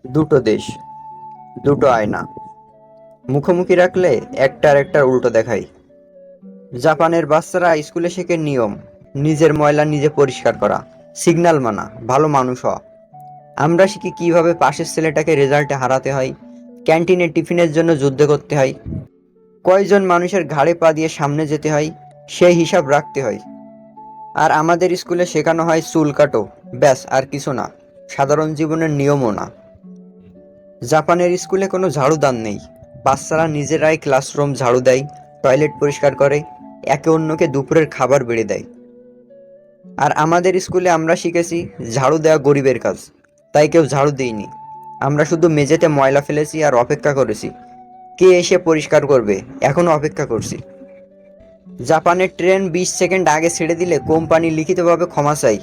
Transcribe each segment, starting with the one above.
দুটো দেশ, দুটো আয়না, মুখোমুখি রাখলে একটার একটার উল্টো দেখায়। জাপানের বাচ্চারা স্কুলে শেখে নিয়ম, নিজের ময়লা নিজে পরিষ্কার করা, সিগন্যাল মানা, ভালো মানুষ হওয়া। আমরা শিখি কিভাবে পাশের ছেলেটাকে রেজাল্টে হারাতে হয়, ক্যান্টিনে টিফিনের জন্য যুদ্ধ করতে হয়, কয়জন মানুষের ঘাড়ে পা দিয়ে সামনে যেতে হয়, সেই হিসাব রাখতে হয়। আর আমাদের স্কুলে শেখানো হয় চুল কাটো, ব্যাস আর কিছু না, সাধারণ জীবনের নিয়মও না। জাপানের স্কুলে কোনো ঝাড়ুদান নেই, বাচ্চারা নিজেরাই ক্লাসরুম ঝাড়ু দেয়, টয়লেট পরিষ্কার করে, একে অন্যকে দুপুরের খাবার বেড়ে দেয়। আর আমাদের স্কুলে আমরা শিখেছি ঝাড়ু দেওয়া গরিবের কাজ, তাই কেউ ঝাড়ু দেয়নি। আমরা শুধু মেঝেতে ময়লা ফেলেছি আর অপেক্ষা করেছি কে এসে পরিষ্কার করবে, এখনো অপেক্ষা করছি। জাপানের ট্রেন 20 সেকেন্ড আগে ছেড়ে দিলে কোম্পানি লিখিতভাবে ক্ষমা চাই,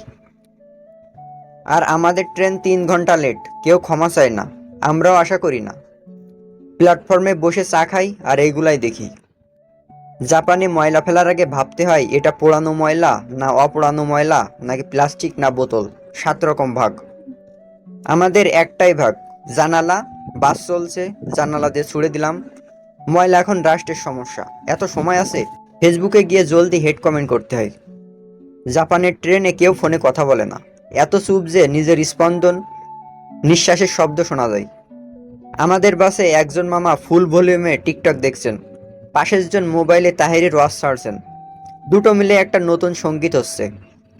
আর আমাদের ট্রেন 3 ঘন্টা লেট, কেউ ক্ষমা চায় না, আমরাও আশা করি না। প্ল্যাটফর্মে বসে চা খাই আর এইগুলাই দেখি। জাপানে ময়লা ফেলার আগে ভাবতে হয় এটা পোড়ানো ময়লা না অপোড়ানো ময়লা, নাকি প্লাস্টিক না বোতল, 7 রকম ভাগ। আমাদের একটাই ভাগ, জানালা, বাস চলছে, জানালা দিয়ে ছুড়ে দিলাম, ময়লা এখন রাষ্ট্রের সমস্যা, এত সময় আছে, ফেসবুকে গিয়ে জলদি হেড কমেন্ট করতে হয়। জাপানের ট্রেনে কেউ ফোনে কথা বলে না, এত চুপ যে নিজের স্পন্দন, নিঃশ্বাসের শব্দ শোনা যায়। আমাদের বাসে একজন মামা ফুল ভলিউমে টিকটক দেখছেন, পাশের জন মোবাইলে তাহিরের ওয়াজ ছাড়ছেন, দুটো মিলে একটা নতুন সঙ্গীত হচ্ছে।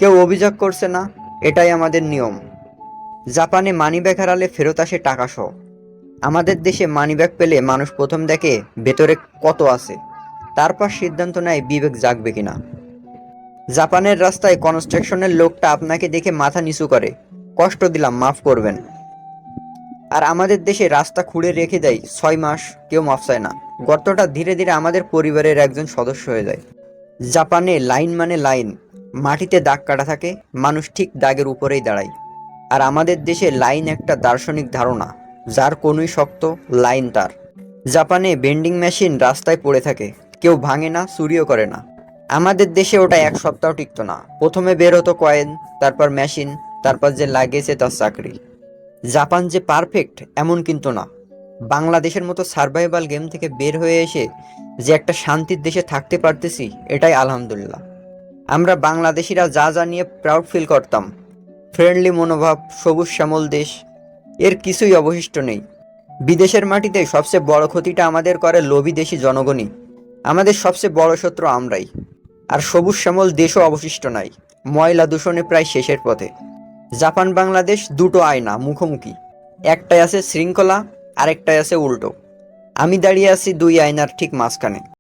কেউ অভিযোগ করছে না, এটাই আমাদের নিয়ম। জাপানে মানিব্যাগ হারালে ফেরত আসে টাকা সহ। আমাদের দেশে মানিব্যাগ পেলে মানুষ প্রথম দেখে ভেতরে কত আছে, তারপর সিদ্ধান্ত নেয় বিবেক জাগবে কিনা। জাপানের রাস্তায় কনস্ট্রাকশনের লোকটা আপনাকে দেখে মাথা নিচু করে, কষ্ট দিলাম মাফ করবেন। আর আমাদের দেশে রাস্তা খুঁড়ে রেখে দেয় 6 মাস, কেউ মাফ চায় না। গর্তটা ধীরে ধীরে আমাদের পরিবারের একজন সদস্য হয়ে যায়। জাপানে লাইন মানে লাইন, মাটিতে দাগ কাটা থাকে, মানুষ ঠিক দাগের উপরেই দাঁড়ায়। আর আমাদের দেশে লাইন একটা দার্শনিক ধারণা, যার কোনোই শক্ত, লাইন তার। জাপানে বেন্ডিং মেশিন রাস্তায় পড়ে থাকে, কেউ ভাঙে না, চুরিও করে না। আমাদের দেশে ওটা 1 সপ্তাহ টিকতো না, প্রথমে বের হতো কয়েন, তারপর মেশিন, তারপর যে লাগিয়েছে তার চাকরি। জাপান যে পারফেক্ট এমন কিন্তু না, বাংলাদেশের মতো সার্ভাইভাল গেম থেকে বের হয়ে এসে যে একটা শান্তির দেশে থাকতে পারতেছি, এটাই আলহামদুলিল্লাহ। আমরা বাংলাদেশিরা যা যা নিয়ে প্রাউড ফিল করতাম, ফ্রেন্ডলি মনোভাব, সবুজ শ্যামল দেশ, এর কিছুই অবশিষ্ট নেই। বিদেশের মাটিতে সবচেয়ে বড় ক্ষতিটা আমাদের করে লোভী দেশি জনগণই, আমাদের সবচেয়ে বড় শত্রু আমরাই। আর সবুজ শ্যামল দেশও অবশিষ্ট নাই, ময়লা দূষণে প্রায় শেষের পথে। জাপান বাংলাদেশ দুটো আয়না মুখোমুখি, একটাই আছে শৃঙ্খলা, আরেকটাই আছে উল্টো। আমি দাঁড়িয়ে আছি দুই আয়নার ঠিক মাঝখানে।